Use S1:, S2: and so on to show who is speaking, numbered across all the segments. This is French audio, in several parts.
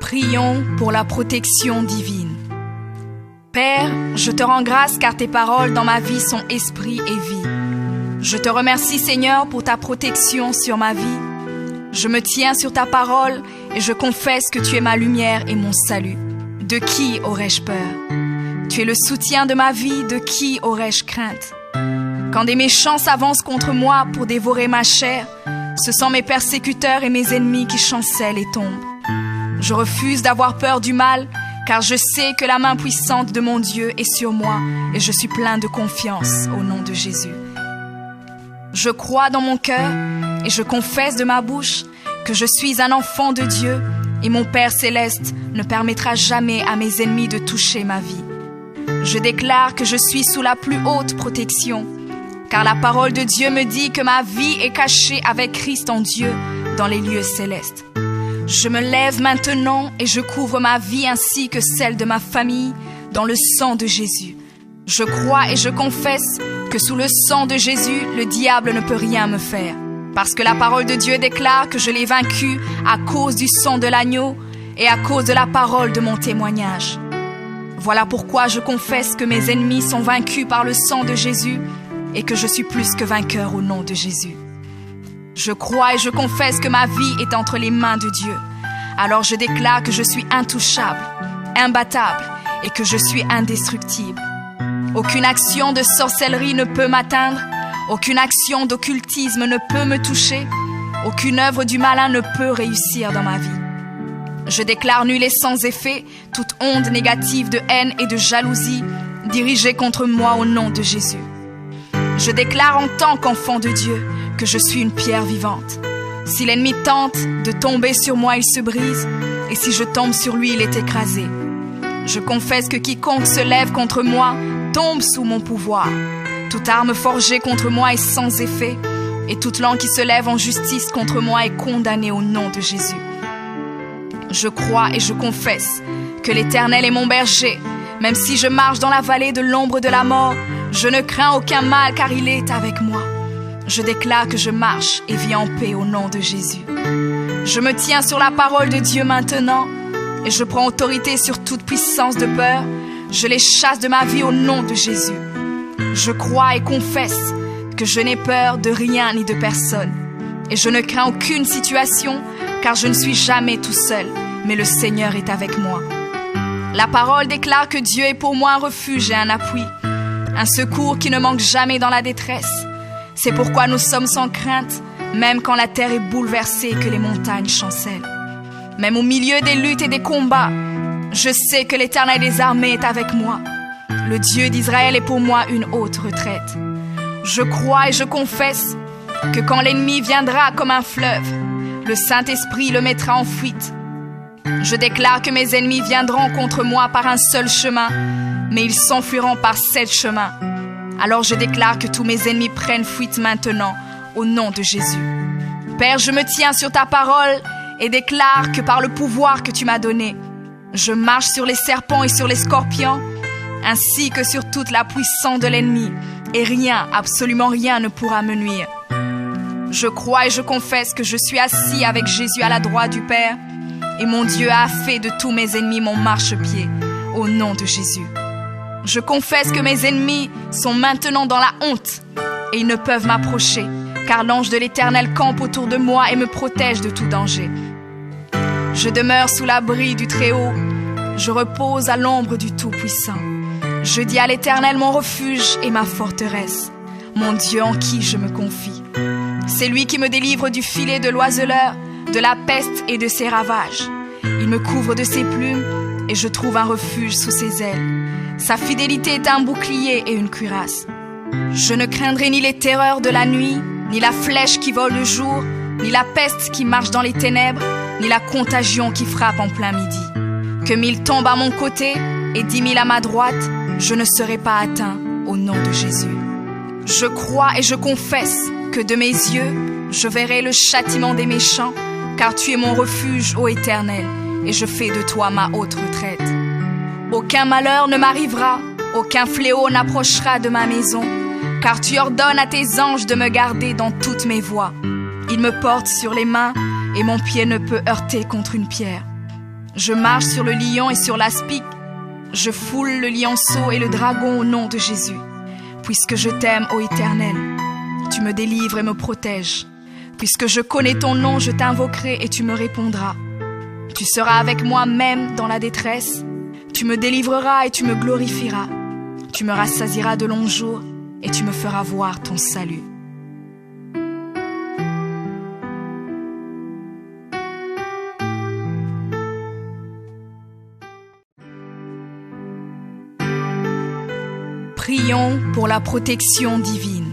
S1: Prions pour la protection divine. Père, je te rends grâce car tes paroles dans ma vie sont esprit et vie. Je te remercie Seigneur pour ta protection sur ma vie. Je me tiens sur ta parole et je confesse que tu es ma lumière et mon salut. De qui aurais-je peur? Tu es le soutien de ma vie, de qui aurais-je crainte? Quand des méchants s'avancent contre moi pour dévorer ma chair, ce sont mes persécuteurs et mes ennemis qui chancellent et tombent. Je refuse d'avoir peur du mal, car je sais que la main puissante de mon Dieu est sur moi et je suis plein de confiance au nom de Jésus. Je crois dans mon cœur et je confesse de ma bouche que je suis un enfant de Dieu et mon Père céleste ne permettra jamais à mes ennemis de toucher ma vie. Je déclare que je suis sous la plus haute protection, car la parole de Dieu me dit que ma vie est cachée avec Christ en Dieu dans les lieux célestes. Je me lève maintenant et je couvre ma vie ainsi que celle de ma famille dans le sang de Jésus. Je crois et je confesse que sous le sang de Jésus, le diable ne peut rien me faire. Parce que la parole de Dieu déclare que je l'ai vaincu à cause du sang de l'agneau et à cause de la parole de mon témoignage. Voilà pourquoi je confesse que mes ennemis sont vaincus par le sang de Jésus et que je suis plus que vainqueur au nom de Jésus. Je crois et je confesse que ma vie est entre les mains de Dieu. Alors je déclare que je suis intouchable, imbattable et que je suis indestructible. Aucune action de sorcellerie ne peut m'atteindre, aucune action d'occultisme ne peut me toucher, aucune œuvre du malin ne peut réussir dans ma vie. Je déclare nul et sans effet toute onde négative de haine et de jalousie dirigée contre moi au nom de Jésus. Je déclare en tant qu'enfant de Dieu que je suis une pierre vivante. Si l'ennemi tente de tomber sur moi, il se brise, et si je tombe sur lui, il est écrasé. Je confesse que quiconque se lève contre moi tombe sous mon pouvoir. Toute arme forgée contre moi est sans effet, et toute langue qui se lève en justice contre moi est condamnée au nom de Jésus. Je crois et je confesse que l'Éternel est mon berger. Même si je marche dans la vallée de l'ombre de la mort, je ne crains aucun mal car il est avec moi. Je déclare que je marche et vis en paix au nom de Jésus. Je me tiens sur la parole de Dieu maintenant et je prends autorité sur toute puissance de peur. Je les chasse de ma vie au nom de Jésus. Je crois et confesse que je n'ai peur de rien ni de personne. Et je ne crains aucune situation car je ne suis jamais tout seul, mais le Seigneur est avec moi. La parole déclare que Dieu est pour moi un refuge et un appui, un secours qui ne manque jamais dans la détresse. C'est pourquoi nous sommes sans crainte, même quand la terre est bouleversée et que les montagnes chancellent. Même au milieu des luttes et des combats, je sais que l'Éternel des armées est avec moi. Le Dieu d'Israël est pour moi une haute retraite. Je crois et je confesse que quand l'ennemi viendra comme un fleuve, le Saint-Esprit le mettra en fuite. Je déclare que mes ennemis viendront contre moi par un seul chemin, mais ils s'enfuiront par 7 chemins. Alors je déclare que tous mes ennemis prennent fuite maintenant, au nom de Jésus. Père, je me tiens sur ta parole et déclare que par le pouvoir que tu m'as donné, je marche sur les serpents et sur les scorpions, ainsi que sur toute la puissance de l'ennemi, et rien, absolument rien ne pourra me nuire. Je crois et je confesse que je suis assis avec Jésus à la droite du Père, et mon Dieu a fait de tous mes ennemis mon marchepied, au nom de Jésus. Je confesse que mes ennemis sont maintenant dans la honte, et ils ne peuvent m'approcher, car l'ange de l'Éternel campe autour de moi et me protège de tout danger. Je demeure sous l'abri du Très-Haut, je repose à l'ombre du Tout-Puissant. Je dis à l'Éternel mon refuge et ma forteresse, mon Dieu en qui je me confie. C'est lui qui me délivre du filet de l'oiseleur, de la peste et de ses ravages. Il me couvre de ses plumes et je trouve un refuge sous ses ailes. Sa fidélité est un bouclier et une cuirasse. Je ne craindrai ni les terreurs de la nuit, ni la flèche qui vole le jour, ni la peste qui marche dans les ténèbres, ni la contagion qui frappe en plein midi. Que 1000 tombent à mon côté et 10 000 à ma droite, je ne serai pas atteint au nom de Jésus. Je crois et je confesse que de mes yeux, je verrai le châtiment des méchants, car tu es mon refuge, ô Éternel, et je fais de toi ma haute retraite. Aucun malheur ne m'arrivera, aucun fléau n'approchera de ma maison, car tu ordonnes à tes anges de me garder dans toutes mes voies. Ils me portent sur les mains, et mon pied ne peut heurter contre une pierre. Je marche sur le lion et sur l'aspic. Je foule le lionceau et le dragon au nom de Jésus. Puisque je t'aime, ô Éternel, tu me délivres et me protèges. Puisque je connais ton nom, je t'invoquerai et tu me répondras. Tu seras avec moi même dans la détresse. Tu me délivreras et tu me glorifieras. Tu me rassasieras de longs jours et tu me feras voir ton salut. Prions pour la protection divine.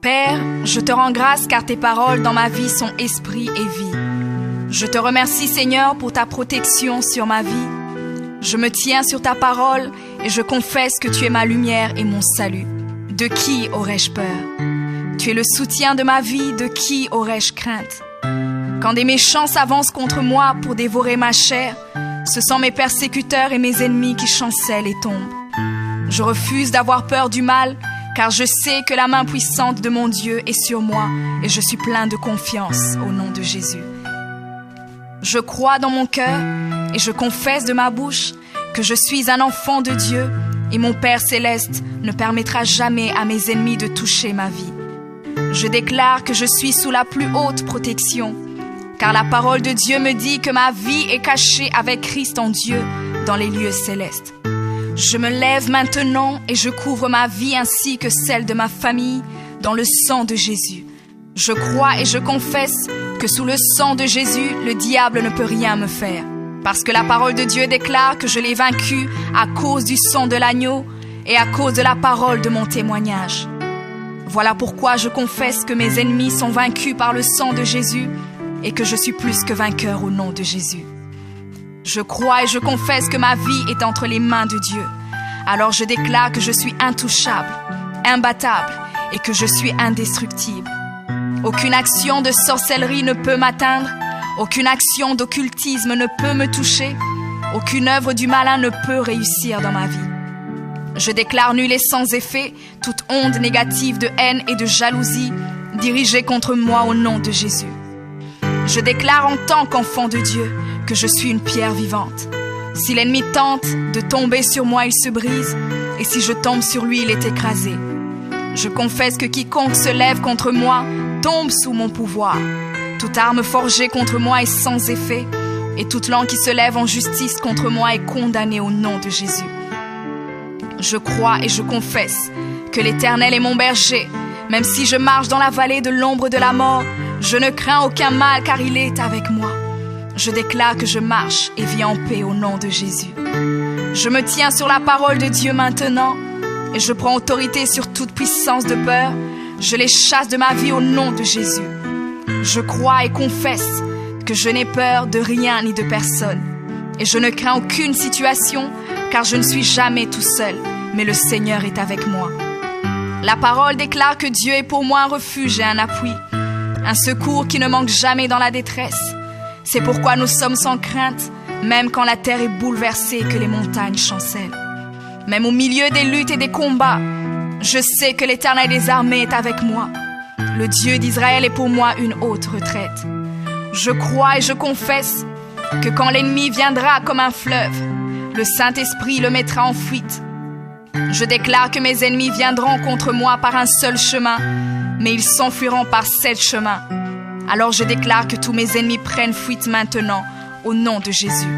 S1: Père, je te rends grâce car tes paroles dans ma vie sont esprit et vie. Je te remercie Seigneur pour ta protection sur ma vie. Je me tiens sur ta parole et je confesse que tu es ma lumière et mon salut. De qui aurais-je peur? Tu es le soutien de ma vie, de qui aurais-je crainte? Quand des méchants s'avancent contre moi pour dévorer ma chair, ce sont mes persécuteurs et mes ennemis qui chancellent et tombent. Je refuse d'avoir peur du mal, car je sais que la main puissante de mon Dieu est sur moi et je suis plein de confiance au nom de Jésus. Je crois dans mon cœur et je confesse de ma bouche que je suis un enfant de Dieu et mon Père céleste ne permettra jamais à mes ennemis de toucher ma vie. Je déclare que je suis sous la plus haute protection, car la parole de Dieu me dit que ma vie est cachée avec Christ en Dieu dans les lieux célestes. Je me lève maintenant et je couvre ma vie ainsi que celle de ma famille dans le sang de Jésus. Je crois et je confesse que sous le sang de Jésus, le diable ne peut rien me faire. Parce que la parole de Dieu déclare que je l'ai vaincu à cause du sang de l'agneau et à cause de la parole de mon témoignage. Voilà pourquoi je confesse que mes ennemis sont vaincus par le sang de Jésus et que je suis plus que vainqueur au nom de Jésus. Je crois et je confesse que ma vie est entre les mains de Dieu. Alors je déclare que je suis intouchable, imbattable et que je suis indestructible. Aucune action de sorcellerie ne peut m'atteindre, aucune action d'occultisme ne peut me toucher, aucune œuvre du malin ne peut réussir dans ma vie. Je déclare nul et sans effet toute onde négative de haine et de jalousie dirigée contre moi au nom de Jésus. Je déclare en tant qu'enfant de Dieu que je suis une pierre vivante. Si l'ennemi tente de tomber sur moi, il se brise, et si je tombe sur lui, il est écrasé. Je confesse que quiconque se lève contre moi tombe sous mon pouvoir. Toute arme forgée contre moi est sans effet, et toute langue qui se lève en justice contre moi est condamnée au nom de Jésus. Je crois et je confesse que l'Éternel est mon berger. Même si je marche dans la vallée de l'ombre de la mort, je ne crains aucun mal car il est avec moi. Je déclare que je marche et vis en paix au nom de Jésus. Je me tiens sur la parole de Dieu maintenant et je prends autorité sur toute puissance de peur. Je les chasse de ma vie au nom de Jésus. Je crois et confesse que je n'ai peur de rien ni de personne. Et je ne crains aucune situation car je ne suis jamais tout seul, mais le Seigneur est avec moi. La parole déclare que Dieu est pour moi un refuge et un appui, un secours qui ne manque jamais dans la détresse. C'est pourquoi nous sommes sans crainte, même quand la terre est bouleversée et que les montagnes chancellent. Même au milieu des luttes et des combats, je sais que l'Éternel des armées est avec moi. Le Dieu d'Israël est pour moi une haute retraite. Je crois et je confesse que quand l'ennemi viendra comme un fleuve, le Saint-Esprit le mettra en fuite. Je déclare que mes ennemis viendront contre moi par un seul chemin, mais ils s'enfuiront par 7 chemins. Alors je déclare que tous mes ennemis prennent fuite maintenant, au nom de Jésus.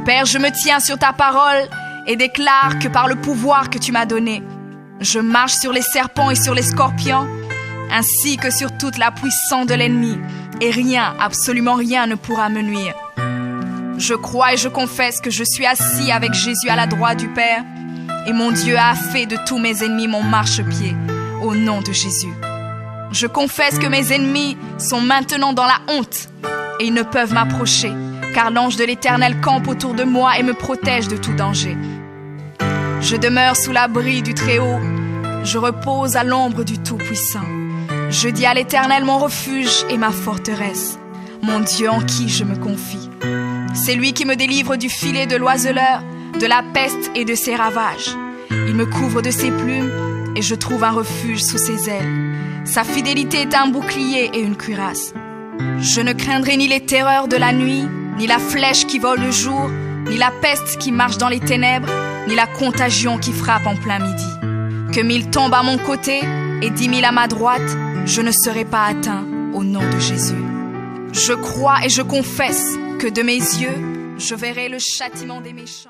S1: Père, je me tiens sur ta parole et déclare que par le pouvoir que tu m'as donné, je marche sur les serpents et sur les scorpions, ainsi que sur toute la puissance de l'ennemi, et rien, absolument rien ne pourra me nuire. Je crois et je confesse que je suis assis avec Jésus à la droite du Père, et mon Dieu a fait de tous mes ennemis mon marchepied, au nom de Jésus. Je confesse que mes ennemis sont maintenant dans la honte, et ils ne peuvent m'approcher, car l'ange de l'Éternel campe autour de moi et me protège de tout danger. Je demeure sous l'abri du Très-Haut, je repose à l'ombre du Tout-Puissant. Je dis à l'Éternel mon refuge et ma forteresse, mon Dieu en qui je me confie. C'est lui qui me délivre du filet de l'oiseleur, de la peste et de ses ravages. Il me couvre de ses plumes et je trouve un refuge sous ses ailes. Sa fidélité est un bouclier et une cuirasse. Je ne craindrai ni les terreurs de la nuit, ni la flèche qui vole le jour, ni la peste qui marche dans les ténèbres, ni la contagion qui frappe en plein midi. Que 1000 tombent à mon côté et 10 000 à ma droite, je ne serai pas atteint au nom de Jésus. Je crois et je confesse que de mes yeux, je verrai le châtiment des méchants.